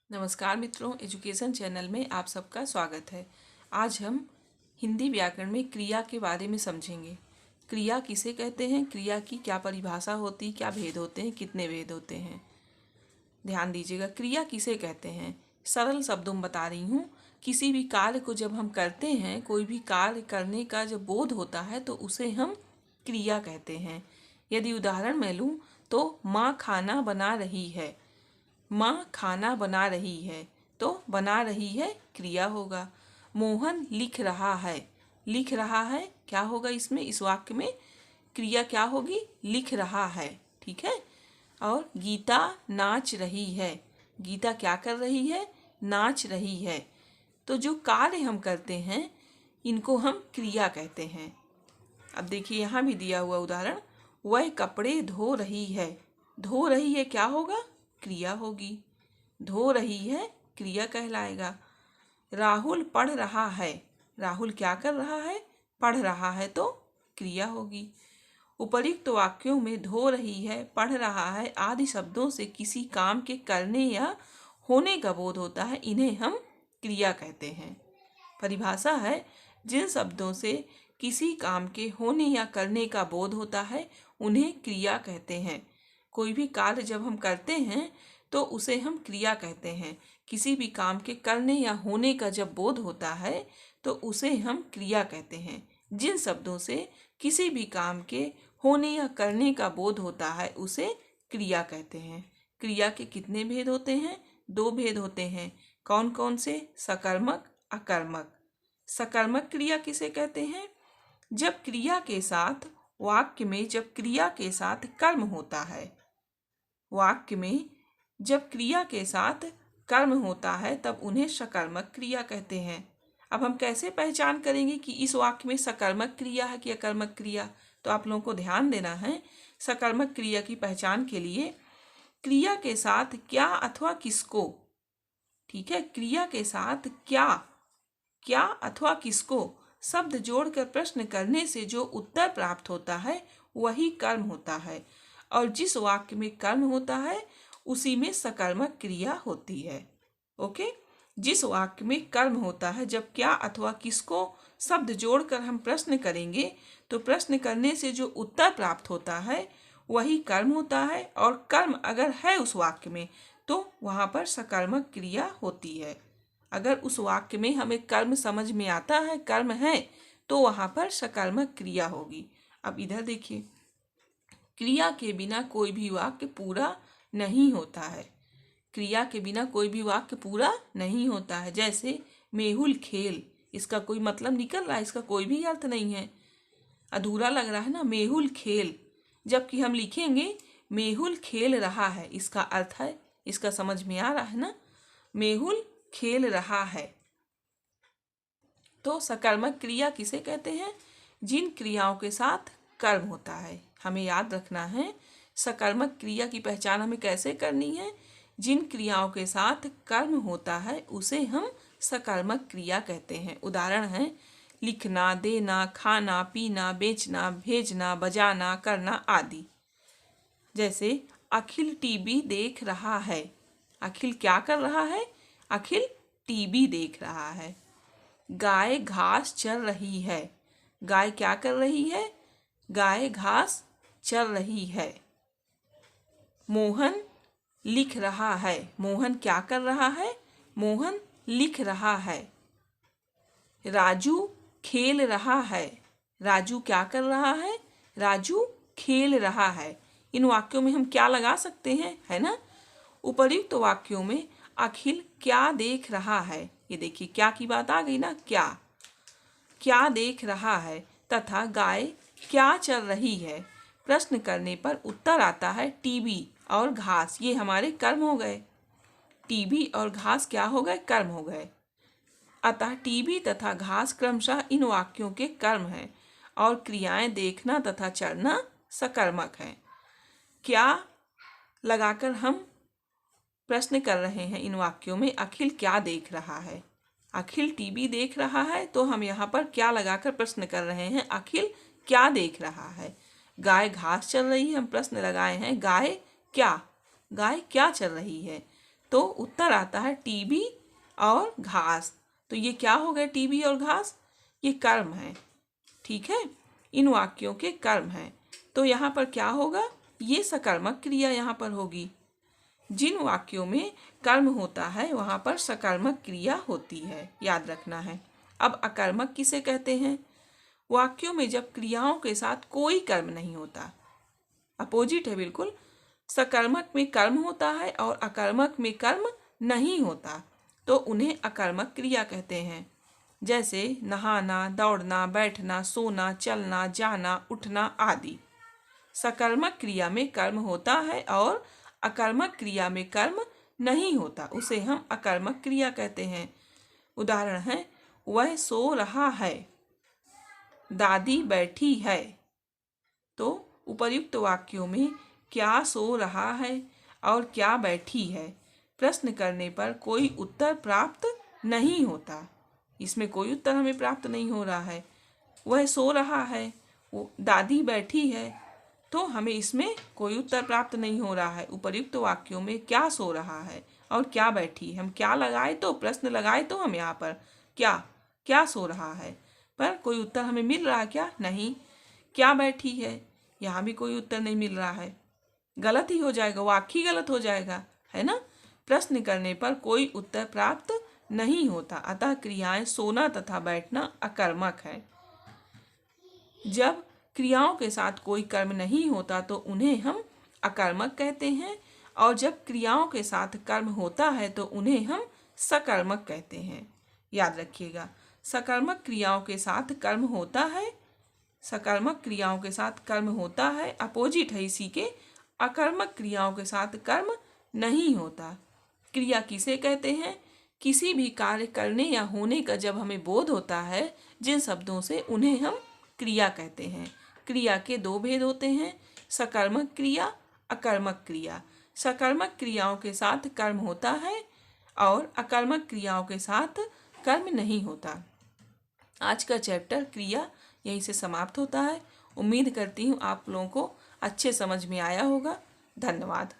नमस्कार मित्रों, education channel में आप सबका स्वागत है। आज हम हिंदी व्याकरण में क्रिया के बारे में समझेंगे। क्रिया किसे कहते हैं, क्रिया की क्या परिभाषा होती, क्या भेद होते हैं, कितने भेद होते हैं। ध्यान दीजिएगा, क्रिया किसे कहते हैं। सरल शब्दों में बता रही हूँ। किसी भी कार्य को जब हम करते हैं, कोई भी कार्य करने का जब बोध होता है तो उसे हम क्रिया कहते हैं। यदि उदाहरण मैं लूँ तो माँ खाना बना रही है। माँ खाना बना रही है तो बना रही है क्रिया होगा। मोहन लिख रहा है, लिख रहा है क्या होगा इसमें, इस वाक्य में क्रिया क्या होगी, लिख रहा है। ठीक है। और गीता नाच रही है, गीता क्या कर रही है, नाच रही है। तो जो कार्य हम करते हैं इनको हम क्रिया कहते हैं। अब देखिए यहाँ भी दिया हुआ उदाहरण, वह कपड़े धो रही है। धो रही है क्या होगा, क्रिया होगी। धो रही है क्रिया कहलाएगा। राहुल पढ़ रहा है, राहुल क्या कर रहा है, पढ़ रहा है तो क्रिया होगी। उपर्युक्त वाक्यों में धो रही है, पढ़ रहा है आदि शब्दों से किसी काम के करने या होने का बोध होता है, इन्हें हम क्रिया कहते हैं। परिभाषा है, जिन शब्दों से किसी काम के होने या करने का बोध होता है उन्हें क्रिया कहते हैं। कोई भी कार्य जब हम करते हैं तो उसे हम क्रिया कहते हैं। किसी भी काम के करने या होने का जब बोध होता है तो उसे हम क्रिया कहते हैं। जिन शब्दों से किसी भी काम के होने या करने का बोध होता है उसे क्रिया कहते हैं। क्रिया के कितने भेद होते हैं, दो भेद होते हैं। कौन कौन से, सकर्मक, अकर्मक। सकर्मक क्रिया किसे कहते हैं, जब क्रिया के साथ वाक्य में जब क्रिया के साथ कर्म होता है। वाक्य में जब क्रिया के साथ कर्म होता है तब उन्हें सकर्मक क्रिया कहते हैं। अब हम कैसे पहचान करेंगे कि इस वाक्य में सकर्मक क्रिया है कि अकर्मक क्रिया, तो आप लोगों को ध्यान देना है। सकर्मक क्रिया की पहचान के लिए क्रिया के साथ क्या अथवा किसको, ठीक है, क्रिया के साथ क्या, क्या अथवा किसको शब्द जोड़कर प्रश्न करने से जो उत्तर प्राप्त होता है वही कर्म होता है। और जिस वाक्य में कर्म होता है उसी में सकर्मक क्रिया होती है। ओके। जिस वाक्य में कर्म होता है, जब क्या अथवा किसको शब्द जोड़कर हम प्रश्न करेंगे तो प्रश्न करने से जो उत्तर प्राप्त होता है वही कर्म होता है। और कर्म अगर है उस वाक्य में तो वहाँ पर सकर्मक क्रिया होती है। अगर उस वाक्य में हमें कर्म समझ में आता है, कर्म है, तो वहाँ पर सकर्मक क्रिया होगी। अब इधर देखिए, क्रिया के बिना कोई भी वाक्य पूरा नहीं होता है। क्रिया के बिना कोई भी वाक्य पूरा नहीं होता है। जैसे मेहुल खेल, इसका कोई मतलब निकल रहा है, इसका कोई भी अर्थ नहीं है, अधूरा लग रहा है ना, मेहुल खेल। जबकि हम लिखेंगे मेहुल खेल रहा है, इसका अर्थ है, इसका समझ में आ रहा है ना, मेहुल खेल रहा है। तो सकर्मक क्रिया किसे कहते हैं, जिन क्रियाओं के साथ कर्म होता है। हमें याद रखना है सकर्मक क्रिया की पहचान हमें कैसे करनी है। जिन क्रियाओं के साथ कर्म होता है उसे हम सकर्मक क्रिया कहते हैं। उदाहरण है लिखना, देना, खाना, पीना, बेचना, भेजना, बजाना, करना आदि। जैसे अखिल टीवी देख रहा है। अखिल क्या कर रहा है, अखिल टीवी देख रहा है। गाय घास चर रही है। गाय क्या कर रही है, गाय घास चर रही है। मोहन लिख रहा है। मोहन क्या कर रहा है, मोहन लिख रहा है। राजू खेल रहा है। राजू क्या कर रहा है, राजू खेल रहा है। इन वाक्यों में हम क्या लगा सकते हैं, है ना। उपर्युक्त वाक्यों में अखिल क्या देख रहा है, ये देखिए क्या की बात आ गई ना, क्या क्या देख रहा है, तथा गाय क्या चल रही है। प्रश्न करने पर उत्तर आता है टीवी और घास, ये हमारे कर्म हो गए। टीवी और घास क्या हो गए, कर्म हो गए। अतः टीवी तथा घास क्रमशः इन वाक्यों के कर्म हैं और क्रियाएं देखना तथा चढ़ना सकर्मक हैं। क्या लगाकर हम प्रश्न कर रहे हैं इन वाक्यों में, अखिल क्या देख रहा है, अखिल टीवी देख रहा है, तो हम यहाँ पर क्या लगाकर प्रश्न कर रहे हैं, अखिल क्या देख रहा है। गाय घास चल रही है, हम प्रश्न लगाए हैं गाय क्या, गाय क्या चल रही है। तो उत्तर आता है टीबी और घास। तो ये क्या हो गए टीबी और घास? ये कर्म है, ठीक है, इन वाक्यों के कर्म हैं। तो यहाँ पर क्या होगा? ये सकर्मक क्रिया यहाँ पर होगी। जिन वाक्यों में कर्म होता है वहाँ पर सकर्मक क्रिया होती है, याद रखना है। अब अकर्मक किसे कहते हैं? वाक्यों में जब क्रियाओं के साथ कोई कर्म नहीं होता, अपोजिट है बिल्कुल। सकर्मक में कर्म होता है और अकर्मक में कर्म नहीं होता, तो उन्हें अकर्मक क्रिया कहते हैं। जैसे नहाना, दौड़ना, बैठना, सोना, चलना, जाना, उठना आदि। सकर्मक क्रिया में कर्म होता है और अकर्मक क्रिया में कर्म नहीं होता, उसे हम अकर्मक क्रिया कहते हैं। उदाहरण है, वह सो रहा है, दादी बैठी है। तो उपर्युक्त वाक्यों में क्या सो रहा है और क्या बैठी है प्रश्न करने पर कोई उत्तर प्राप्त नहीं होता। इसमें कोई उत्तर हमें प्राप्त नहीं हो रहा है। वह सो रहा है, वो दादी बैठी है, तो हमें इसमें कोई उत्तर प्राप्त नहीं हो रहा है। उपर्युक्त वाक्यों में क्या सो रहा है और क्या बैठी, हम क्या लगाए तो प्रश्न लगाए तो हम यहाँ पर क्या सो रहा है, पर कोई उत्तर हमें मिल रहा है क्या? नहीं। क्या बैठी है, यहाँ भी कोई उत्तर नहीं मिल रहा है, गलत ही हो जाएगा, वाक्य गलत हो जाएगा, है ना। प्रश्न करने पर कोई उत्तर प्राप्त नहीं होता, अतः क्रियाएं सोना तथा बैठना अकर्मक है। जब क्रियाओं के साथ कोई कर्म नहीं होता तो उन्हें हम अकर्मक कहते हैं, और जब क्रियाओं के साथ कर्म होता है तो उन्हें हम सकर्मक कहते हैं। याद रखिएगा, सकर्मक क्रियाओं के साथ कर्म होता है, सकर्मक क्रियाओं के साथ कर्म होता है, अपोजिट है इसी के। अकर्मक क्रियाओं के साथ कर्म नहीं होता। क्रिया किसे कहते हैं? किसी भी कार्य करने या होने का जब हमें बोध होता है जिन शब्दों से, उन्हें हम क्रिया कहते हैं। क्रिया के दो भेद होते हैं, सकर्मक क्रिया, अकर्मक क्रिया। सकर्मक क्रियाओं के साथ कर्म होता है और अकर्मक क्रियाओं के साथ कर्म नहीं होता। आज का चैप्टर क्रिया यहीं से समाप्त होता है। उम्मीद करती हूँ आप लोगों को अच्छे समझ में आया होगा। धन्यवाद।